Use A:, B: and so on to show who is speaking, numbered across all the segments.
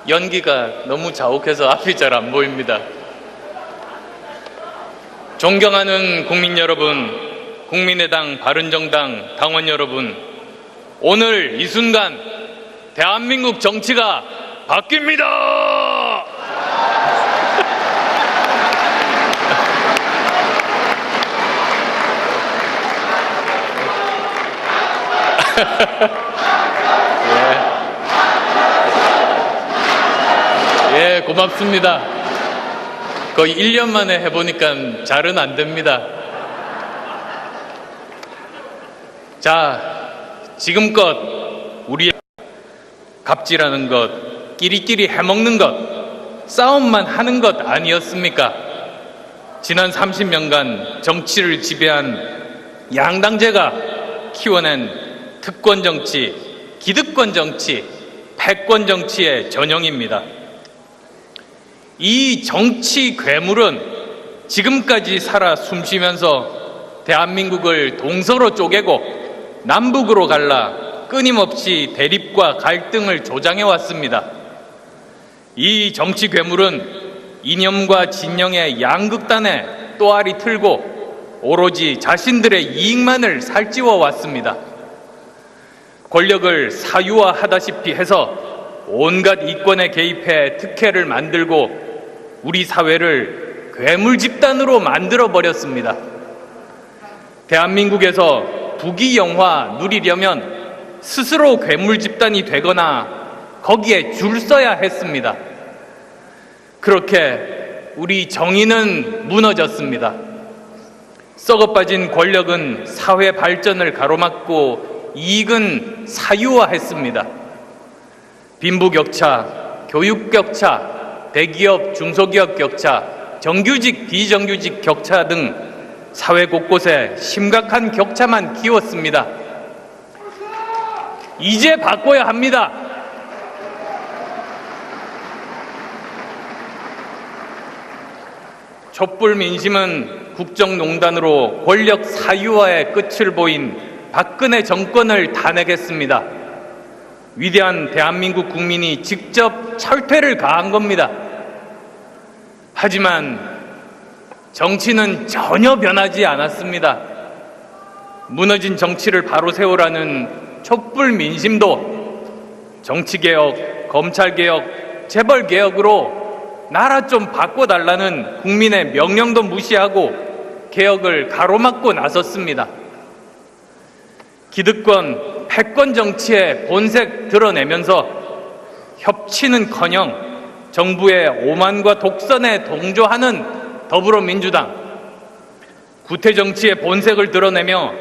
A: 연기가 너무 자욱해서 앞이 잘 안 보입니다. 존경하는 국민 여러분, 국민의당 바른정당 당원 여러분, 오늘 이 순간 대한민국 정치가 바뀝니다. 예, 고맙습니다. 거의 1년 만에 해보니까 잘은 안 됩니다. 자, 지금껏 우리 갑질하는 것, 끼리끼리 해먹는 것, 싸움만 하는 것 아니었습니까? 지난 30년간 정치를 지배한 양당제가 키워낸 특권 정치, 기득권 정치, 패권 정치의 전형입니다. 이 정치 괴물은 지금까지 살아 숨쉬면서 대한민국을 동서로 쪼개고 남북으로 갈라 끊임없이 대립과 갈등을 조장해 왔습니다. 이 정치 괴물은 이념과 진영의 양극단에 또아리 틀고 오로지 자신들의 이익만을 살찌워 왔습니다. 권력을 사유화하다시피 해서 온갖 이권에 개입해 특혜를 만들고 우리 사회를 괴물 집단으로 만들어버렸습니다. 대한민국에서 부귀영화 누리려면 스스로 괴물 집단이 되거나 거기에 줄 서야 했습니다. 그렇게 우리 정의는 무너졌습니다. 썩어빠진 권력은 사회 발전을 가로막고 이익은 사유화했습니다. 빈부격차, 교육격차, 대기업, 중소기업 격차, 정규직, 비정규직 격차 등 사회 곳곳에 심각한 격차만 키웠습니다. 이제 바꿔야 합니다. 촛불 민심은 국정농단으로 권력 사유화의 끝을 보인 박근혜 정권을 탄핵했습니다. 위대한 대한민국 국민이 직접 철퇴를 가한 겁니다. 하지만 정치는 전혀 변하지 않았습니다. 무너진 정치를 바로 세우라는 촛불 민심도 정치개혁, 검찰개혁, 재벌개혁으로 나라 좀 바꿔달라는 국민의 명령도 무시하고 개혁을 가로막고 나섰습니다. 기득권, 패권 정치의 본색 드러내면서 협치는커녕 정부의 오만과 독선에 동조하는 더불어민주당, 구태정치의 본색을 드러내며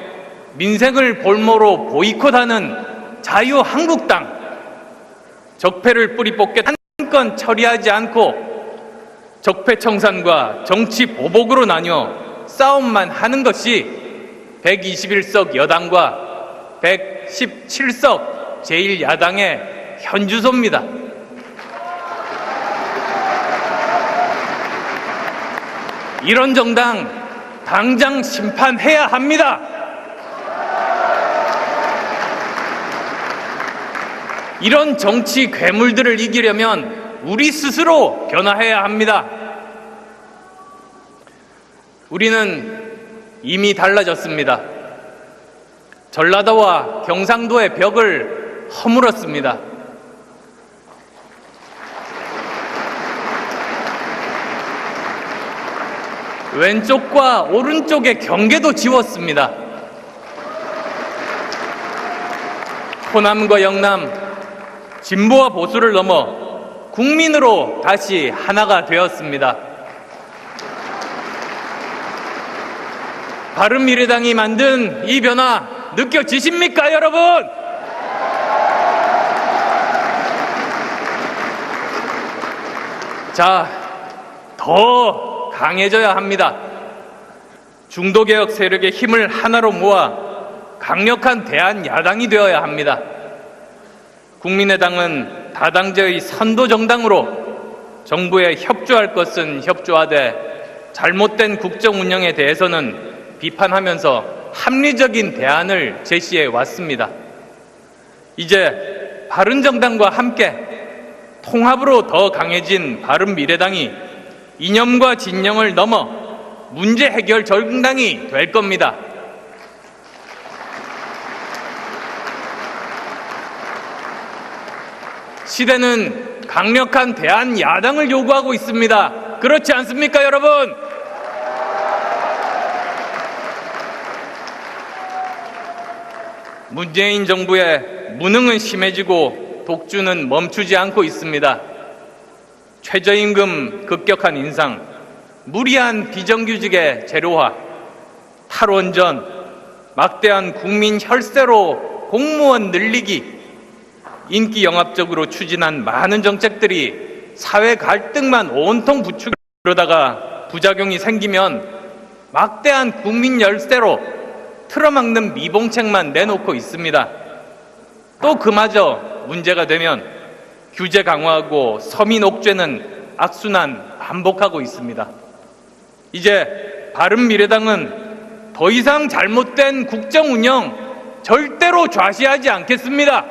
A: 민생을 볼모로 보이콧하는 자유한국당, 적폐를 뿌리 뽑게 한 건 처리하지 않고 적폐청산과 정치 보복으로 나뉘어 싸움만 하는 것이 121석 여당과 117석 제1야당의 현주소입니다. 이런 정당 당장 심판해야 합니다. 이런 정치 괴물들을 이기려면 우리 스스로 변화해야 합니다. 우리는 이미 달라졌습니다. 전라도와 경상도의 벽을 허물었습니다. 왼쪽과 오른쪽의 경계도 지웠습니다. 호남과 영남, 진보와 보수를 넘어 국민으로 다시 하나가 되었습니다. 바른미래당이 만든 이 변화 느껴지십니까, 여러분? 자, 더 강해져야 합니다. 중도개혁 세력의 힘을 하나로 모아 강력한 대한야당이 되어야 합니다. 국민의당은 다당제의 선도정당으로 정부에 협조할 것은 협조하되 잘못된 국정 운영에 대해서는 비판하면서 합리적인 대안을 제시해 왔습니다. 이제 바른정당과 함께 통합으로 더 강해진 바른미래당이 이념과 진영을 넘어 문제 해결 정당이 될 겁니다. 시대는 강력한 대한야당을 요구하고 있습니다. 그렇지 않습니까, 여러분? 문재인 정부의 무능은 심해지고 독주는 멈추지 않고 있습니다. 최저임금 급격한 인상, 무리한 비정규직의 재료화, 탈원전, 막대한 국민 혈세로 공무원 늘리기, 인기 영합적으로 추진한 많은 정책들이 사회 갈등만 온통 부추겨, 그러다가 부작용이 생기면 막대한 국민 열세로 틀어막는 미봉책만 내놓고 있습니다. 또 그마저 문제가 되면 규제 강화하고 서민 옥죄는 악순환 반복하고 있습니다. 이제 바른미래당은 더 이상 잘못된 국정 운영 절대로 좌시하지 않겠습니다.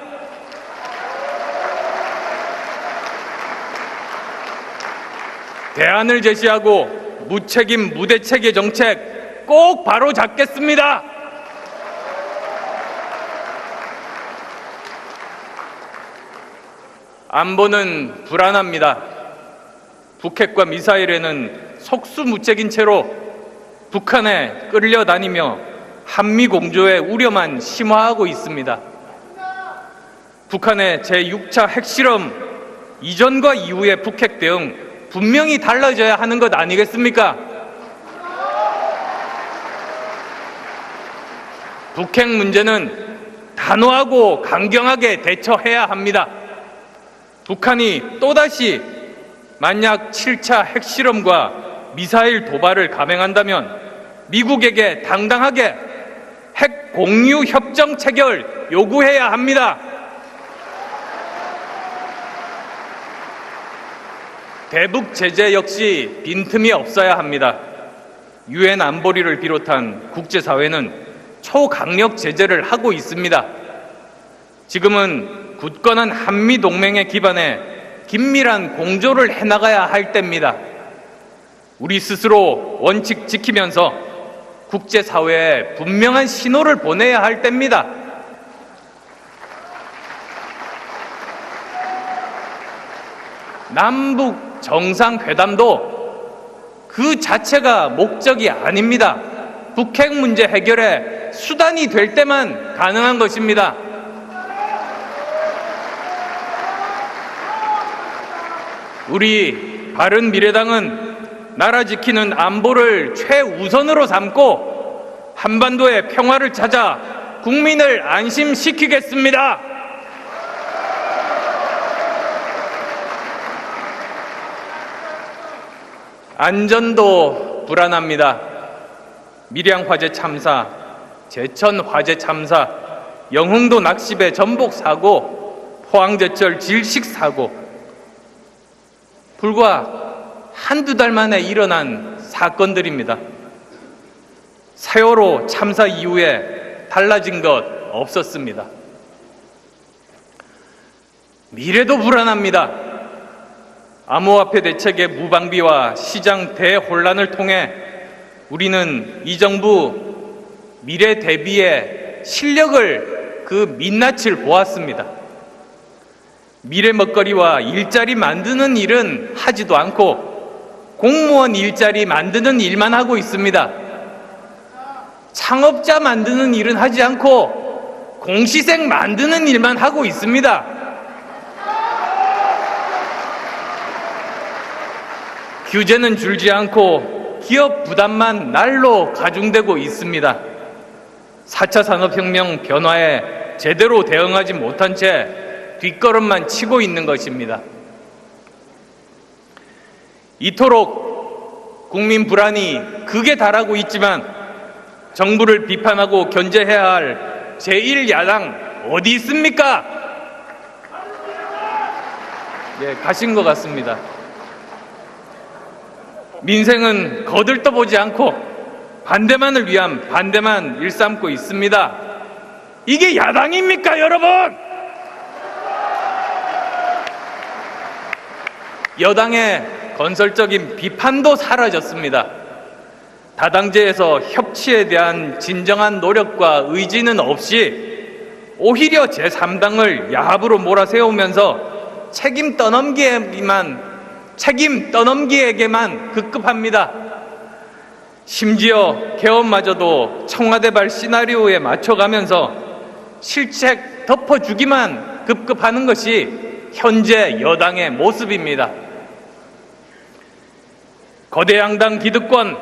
A: 대안을 제시하고 무책임 무대책의 정책 꼭 바로 잡겠습니다. 안보는 불안합니다. 북핵과 미사일에는 속수무책인 채로 북한에 끌려다니며 한미 공조의 우려만 심화하고 있습니다. 북한의 제6차 핵실험 이전과 이후의 북핵 대응 분명히 달라져야 하는 것 아니겠습니까? 북핵 문제는 단호하고 강경하게 대처해야 합니다. 북한이 또다시 만약 7차 핵실험과 미사일 도발을 감행한다면 미국에게 당당하게 핵 공유 협정 체결 요구해야 합니다. 대북 제재 역시 빈틈이 없어야 합니다. 유엔 안보리를 비롯한 국제사회는 초강력 제재를 하고 있습니다. 지금은 굳건한 한미동맹에 기반해 긴밀한 공조를 해나가야 할 때입니다. 우리 스스로 원칙 지키면서 국제사회에 분명한 신호를 보내야 할 때입니다. 남북 정상회담도 그 자체가 목적이 아닙니다. 북핵 문제 해결의 수단이 될 때만 가능한 것입니다. 우리 바른미래당은 나라 지키는 안보를 최우선으로 삼고 한반도의 평화를 찾아 국민을 안심시키겠습니다. 안전도 불안합니다. 밀양 화재 참사, 제천 화재 참사, 영흥도 낚시배 전복 사고, 포항제철 질식 사고, 불과 한두 달 만에 일어난 사건들입니다. 세월호 참사 이후에 달라진 것 없었습니다. 미래도 불안합니다. 암호화폐 대책의 무방비와 시장 대혼란을 통해 우리는 이 정부 미래 대비의 실력을 그 민낯을 보았습니다. 미래 먹거리와 일자리 만드는 일은 하지도 않고 공무원 일자리 만드는 일만 하고 있습니다. 창업자 만드는 일은 하지 않고 공시생 만드는 일만 하고 있습니다. 규제는 줄지 않고 기업 부담만 날로 가중되고 있습니다. 4차 산업혁명 변화에 제대로 대응하지 못한 채 뒷걸음만 치고 있는 것입니다. 이토록 국민 불안이 극에 달하고 있지만 정부를 비판하고 견제해야 할 제1야당 어디 있습니까? 예, 가신 것 같습니다. 민생은 거들떠보지 않고 반대만을 위한 반대만 일삼고 있습니다. 이게 야당입니까, 여러분? 여당의 건설적인 비판도 사라졌습니다. 다당제에서 협치에 대한 진정한 노력과 의지는 없이 오히려 제3당을 야합으로 몰아세우면서 책임 떠넘기에게만 급급합니다. 심지어 개헌마저도 청와대발 시나리오에 맞춰가면서 실책 덮어주기만 급급하는 것이 현재 여당의 모습입니다. 거대 양당 기득권,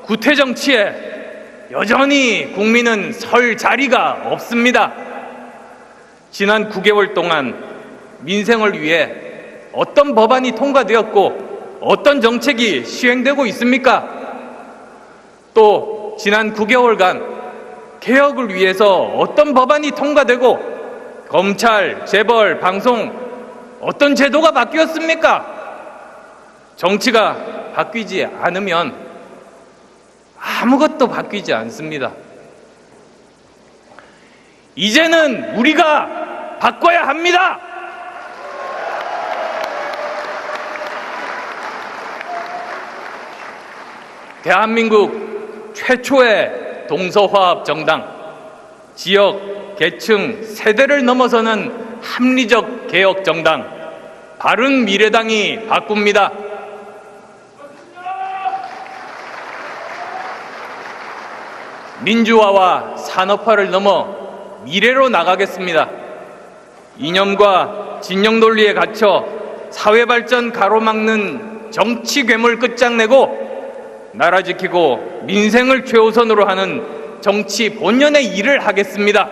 A: 구태 정치에 여전히 국민은 설 자리가 없습니다. 지난 9개월 동안 민생을 위해 어떤 법안이 통과되었고 어떤 정책이 시행되고 있습니까? 또 지난 9개월간 개혁을 위해서 어떤 법안이 통과되고 검찰, 재벌, 방송 어떤 제도가 바뀌었습니까? 정치가 바뀌지 않으면 아무것도 바뀌지 않습니다. 이제는 우리가 바꿔야 합니다. 대한민국 최초의 동서화합 정당, 지역, 계층, 세대를 넘어서는 합리적 개혁 정당, 바른미래당이 바꿉니다. 민주화와 산업화를 넘어 미래로 나가겠습니다. 이념과 진영 논리에 갇혀 사회 발전 가로막는 정치 괴물 끝장내고 나라 지키고 민생을 최우선으로 하는 정치 본연의 일을 하겠습니다.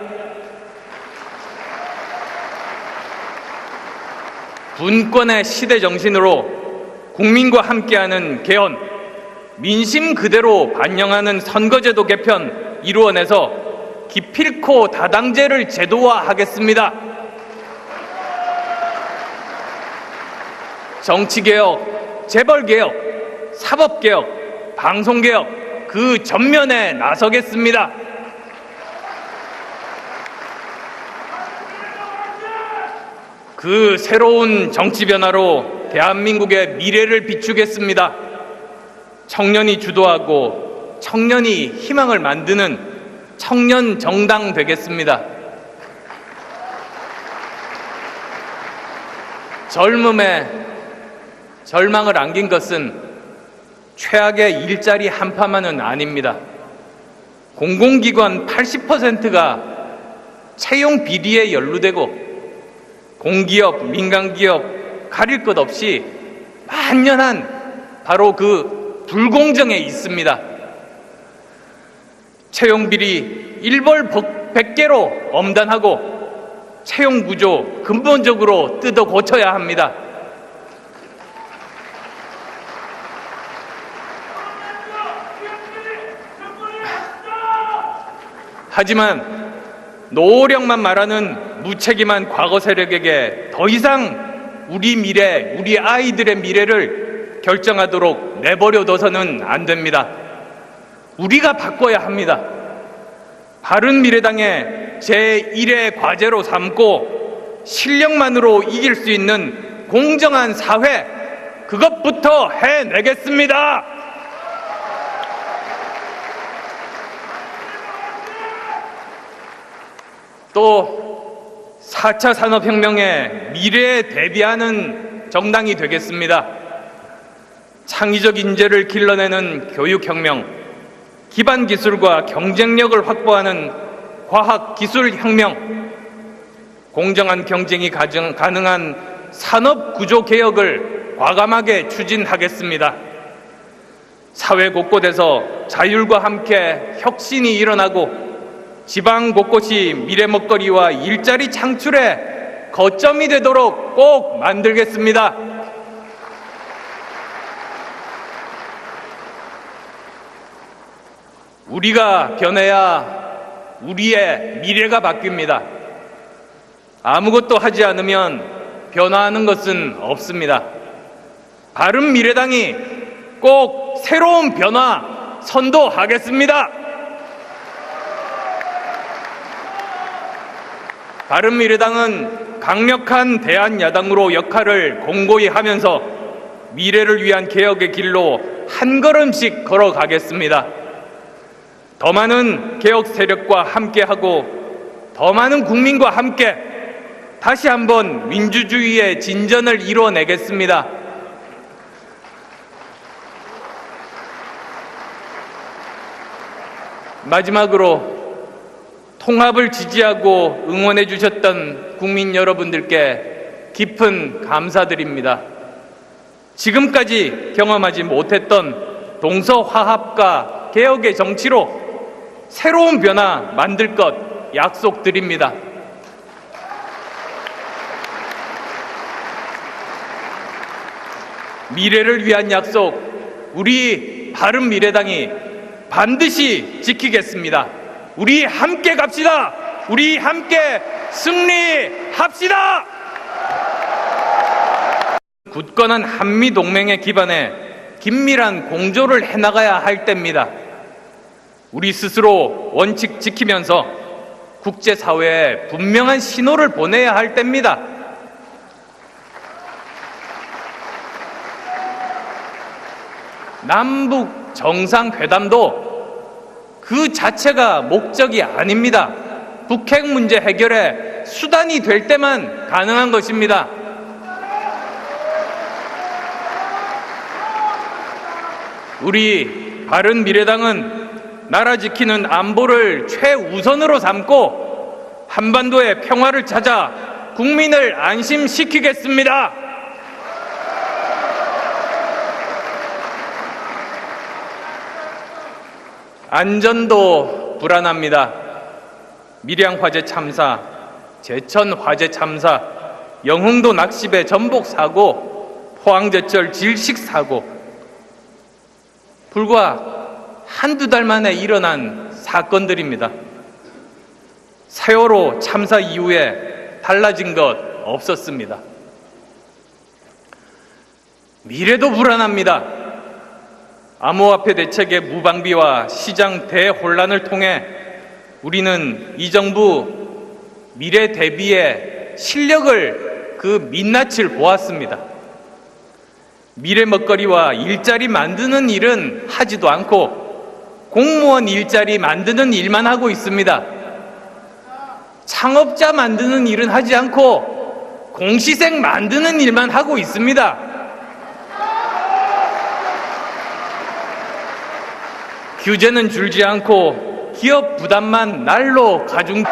A: 분권의 시대 정신으로 국민과 함께하는 개헌, 민심 그대로 반영하는 선거제도 개편 이루어내서 기필코 다당제를 제도화하겠습니다. 정치개혁, 재벌개혁, 사법개혁, 방송개혁 그 전면에 나서겠습니다. 그 새로운 정치 변화로 대한민국의 미래를 비추겠습니다. 청년이 주도하고 청년이 희망을 만드는 청년 정당 되겠습니다. 젊음에 절망을 안긴 것은 최악의 일자리 한파만은 아닙니다. 공공기관 80%가 채용 비리에 연루되고 공기업, 민간기업 가릴 것 없이 만연한 바로 그 불공정에 있습니다. 채용 비리 일벌 100개로 엄단하고 채용 구조 근본적으로 뜯어 고쳐야 합니다. 하지만 노력만 말하는 무책임한 과거 세력에게 더 이상 우리 미래, 우리 아이들의 미래를 결정하도록 내버려둬서는 안 됩니다. 우리가 바꿔야 합니다. 바른미래당의 제1의 과제로 삼고 실력만으로 이길 수 있는 공정한 사회, 그것부터 해내겠습니다. 또 4차 산업혁명의 미래에 대비하는 정당이 되겠습니다. 창의적 인재를 길러내는 교육혁명, 기반기술과 경쟁력을 확보하는 과학기술혁명, 공정한 경쟁이 가능한 산업구조개혁을 과감하게 추진하겠습니다. 사회 곳곳에서 자율과 함께 혁신이 일어나고 지방 곳곳이 미래 먹거리와 일자리 창출의 거점이 되도록 꼭 만들겠습니다. 우리가 변해야 우리의 미래가 바뀝니다. 아무것도 하지 않으면 변화하는 것은 없습니다. 바른미래당이 꼭 새로운 변화 선도하겠습니다. 바른미래당은 강력한 대안야당으로 역할을 공고히 하면서 미래를 위한 개혁의 길로 한 걸음씩 걸어가겠습니다. 더 많은 개혁 세력과 함께하고 더 많은 국민과 함께 다시 한번 민주주의의 진전을 이뤄내겠습니다. 마지막으로 통합을 지지하고 응원해 주셨던 국민 여러분들께 깊은 감사드립니다. 지금까지 경험하지 못했던 동서화합과 개혁의 정치로 새로운 변화 만들 것 약속드립니다. 미래를 위한 약속, 우리 바른미래당이 반드시 지키겠습니다. 우리 함께 갑시다. 우리 함께 승리합시다. 굳건한 한미동맹에 기반해 긴밀한 공조를 해나가야 할 때입니다. 우리 스스로 원칙 지키면서 국제사회에 분명한 신호를 보내야 할 때입니다. 남북 정상회담도 그 자체가 목적이 아닙니다. 북핵 문제 해결에 수단이 될 때만 가능한 것입니다. 우리 바른미래당은 나라 지키는 안보를 최우선으로 삼고 한반도의 평화를 찾아 국민을 안심시키겠습니다. 안전도 불안합니다. 밀양 화재 참사, 제천 화재 참사, 영흥도 낚시배 전복 사고, 포항제철 질식 사고, 불과 한두 달 만에 일어난 사건들입니다. 세월호 참사 이후에 달라진 것 없었습니다. 미래도 불안합니다. 암호화폐 대책의 무방비와 시장 대혼란을 통해 우리는 이 정부 미래 대비의 실력을 그 민낯을 보았습니다. 미래 먹거리와 일자리 만드는 일은 하지도 않고 공무원 일자리 만드는 일만 하고 있습니다. 창업자 만드는 일은 하지 않고 공시생 만드는 일만 하고 있습니다. 규제는 줄지 않고 기업 부담만 날로 가중.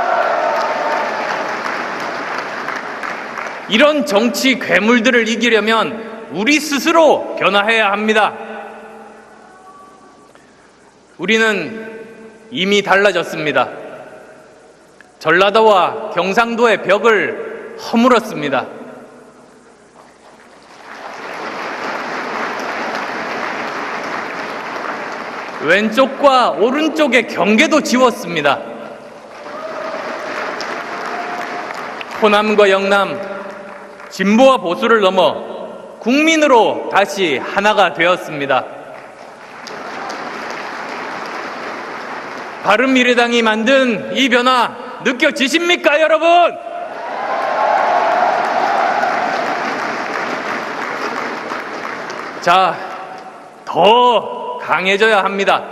A: 이런 정치 괴물들을 이기려면 우리 스스로 변화해야 합니다. 우리는 이미 달라졌습니다. 전라도와 경상도의 벽을 허물었습니다. 왼쪽과 오른쪽의 경계도 지웠습니다. 호남과 영남, 진보와 보수를 넘어 국민으로 다시 하나가 되었습니다. 바른미래당이 만든 이 변화 느껴지십니까, 여러분? 자, 더 강해져야 합니다.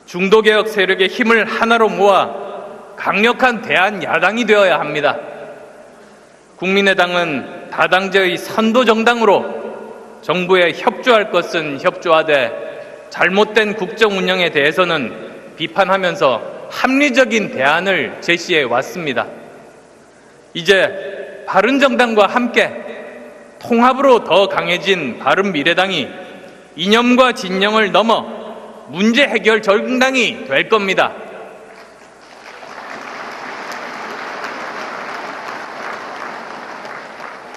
A: 중도개혁 세력의 힘을 하나로 모아 강력한 대한야당이 되어야 합니다. 국민의당은 다당제의 선도정당으로 정부에 협조할 것은 협조하되 잘못된 국정 운영에 대해서는 비판하면서 합리적인 대안을 제시해 왔습니다. 이제 바른정당과 함께 통합으로 더 강해진 바른미래당이 이념과 진영을 넘어 문제 해결 정당이 될 겁니다.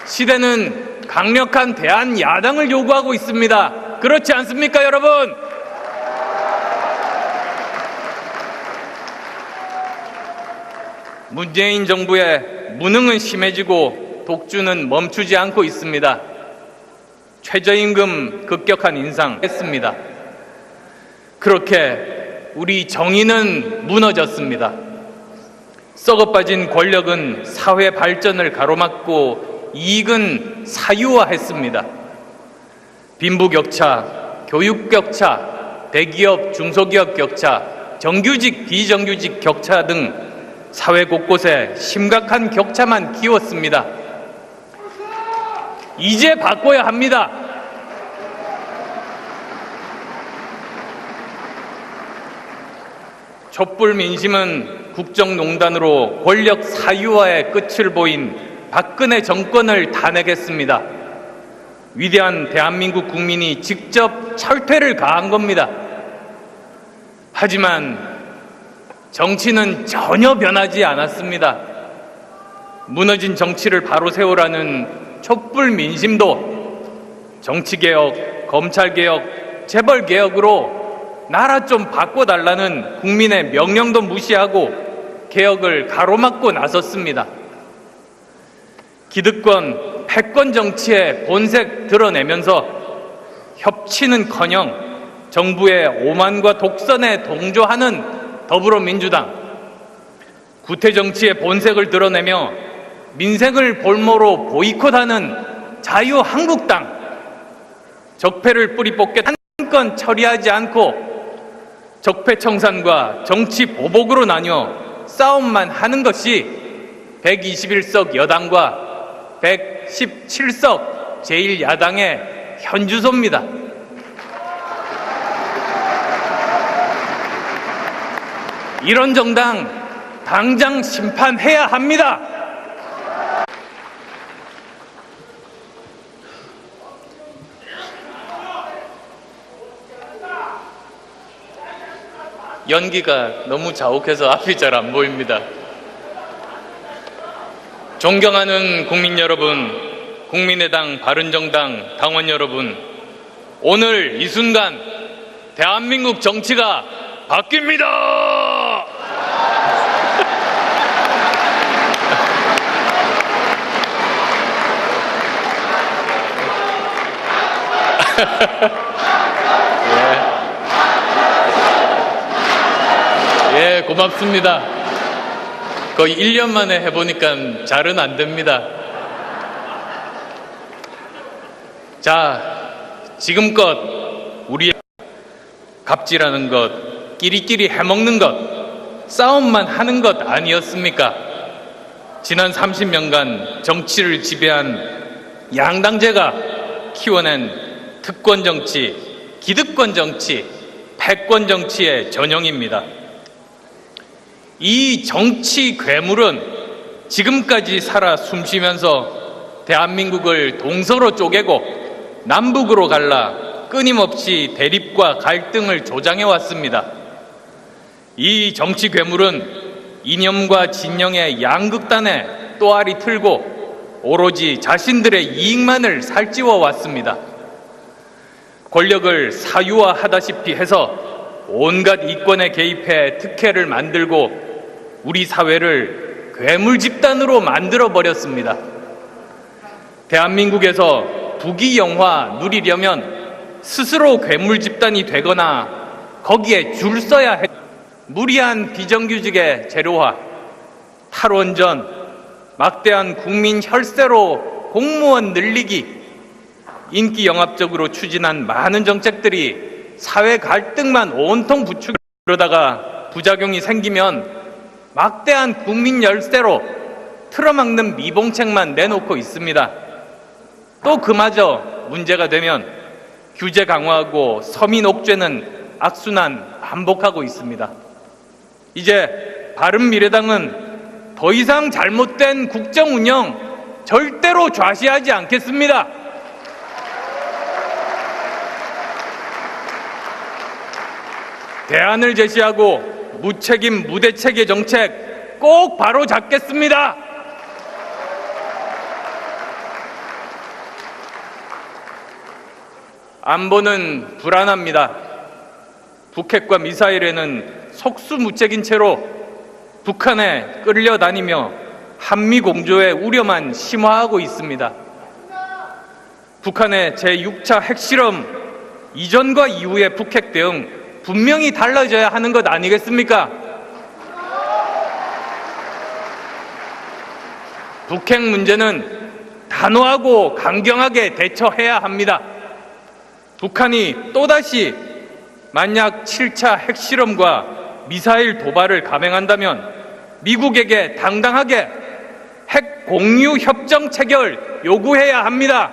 A: 시대는 강력한 대한야당을 요구하고 있습니다. 그렇지 않습니까, 여러분? 문재인 정부의 무능은 심해지고 독주는 멈추지 않고 있습니다. 최저임금 급격한 인상했습니다. 그렇게 우리 정의는 무너졌습니다. 썩어빠진 권력은 사회 발전을 가로막고 이익은 사유화했습니다. 빈부격차, 교육격차, 대기업, 중소기업 격차, 정규직, 비정규직 격차 등 사회 곳곳에 심각한 격차만 키웠습니다. 이제 바꿔야 합니다. 촛불 민심은 국정농단으로 권력 사유화의 끝을 보인 박근혜 정권을 탄핵했습니다. 위대한 대한민국 국민이 직접 철퇴를 가한 겁니다. 하지만 정치는 전혀 변하지 않았습니다. 무너진 정치를 바로 세우라는 촛불 민심도 정치개혁, 검찰개혁, 재벌개혁으로 나라 좀 바꿔달라는 국민의 명령도 무시하고 개혁을 가로막고 나섰습니다. 기득권, 패권 정치의 본색 드러내면서 협치는커녕 정부의 오만과 독선에 동조하는 더불어민주당, 구태정치의 본색을 드러내며 민생을 볼모로 보이콧하는 자유한국당, 적폐를 뿌리 뽑게 한 건 처리하지 않고 적폐청산과 정치 보복으로 나뉘어 싸움만 하는 것이 121석 여당과 117석 제1야당의 현주소입니다. 이런 정당 당장 심판해야 합니다. 연기가 너무 자욱해서 앞이 잘 안 보입니다. 존경하는 국민 여러분, 국민의당, 바른정당 당원 여러분, 오늘 이 순간 대한민국 정치가 바뀝니다! 예, 고맙습니다. 거의 1년 만에 해보니까 잘은 안 됩니다. 자, 지금껏 우리 갑질하는 것, 끼리끼리 해먹는 것, 싸움만 하는 것 아니었습니까? 지난 30년간 정치를 지배한 양당제가 키워낸 특권 정치, 기득권 정치, 패권 정치의 전형입니다. 이 정치 괴물은 지금까지 살아 숨쉬면서 대한민국을 동서로 쪼개고 남북으로 갈라 끊임없이 대립과 갈등을 조장해 왔습니다. 이 정치 괴물은 이념과 진영의 양극단에 또아리 틀고 오로지 자신들의 이익만을 살찌워 왔습니다. 권력을 사유화하다시피 해서 온갖 이권에 개입해 특혜를 만들고 우리 사회를 괴물 집단으로 만들어버렸습니다. 대한민국에서 부귀영화 누리려면 스스로 괴물 집단이 되거나 거기에 줄 서야 해. 무리한 비정규직의 재료화, 탈원전, 막대한 국민 혈세로 공무원 늘리기, 인기 영합적으로 추진한 많은 정책들이 사회 갈등만 온통 부추겨 그러다가 부작용이 생기면 막대한 국민 열세로 틀어막는 미봉책만 내놓고 있습니다. 또 그마저 문제가 되면 규제 강화하고 서민 옥죄는 악순환 반복하고 있습니다. 이제 바른미래당은 더 이상 잘못된 국정 운영 절대로 좌시하지 않겠습니다. 대안을 제시하고 무책임 무대책의 정책 꼭 바로 잡겠습니다. 안보는 불안합니다. 북핵과 미사일에는 속수무책인 채로 북한에 끌려다니며 한미 공조의 우려만 심화하고 있습니다. 북한의 제6차 핵실험 이전과 이후의 북핵 대응 분명히 달라져야 하는 것 아니겠습니까? 북핵 문제는 단호하고 강경하게 대처해야 합니다. 북한이 또다시 만약 7차 핵실험과 미사일 도발을 감행한다면 미국에게 당당하게 핵 공유 협정 체결 요구해야 합니다.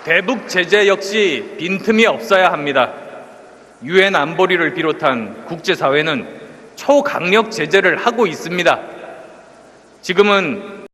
A: 대북 제재 역시 빈틈이 없어야 합니다. 유엔 안보리를 비롯한 국제사회는 초강력 제재를 하고 있습니다. 지금은